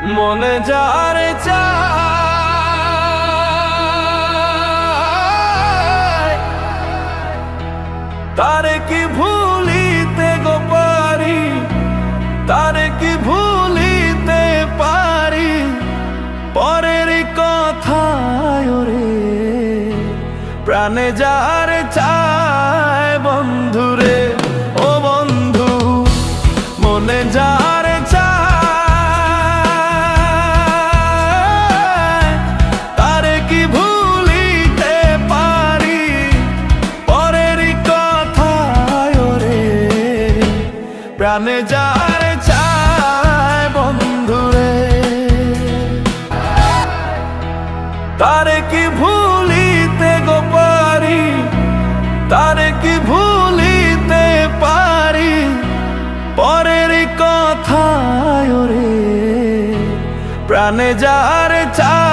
মনে যার চায় তারে কি ভুলিতে গো পারি, তারে কি ভুলিতে পারি। পরের কথায় রে প্রাণে যার চায় বন্ধুরে, ও বন্ধু মনে যার চায় তারে কি ভুলিতে পারি। পরের কথায় রে প্রাণে যার চায় বন্ধুরে, তারে কি ভুলিতে গো পারি, তারে কি ভুলিতে পারি। পরের কথায় রে প্রাণে যার চায়।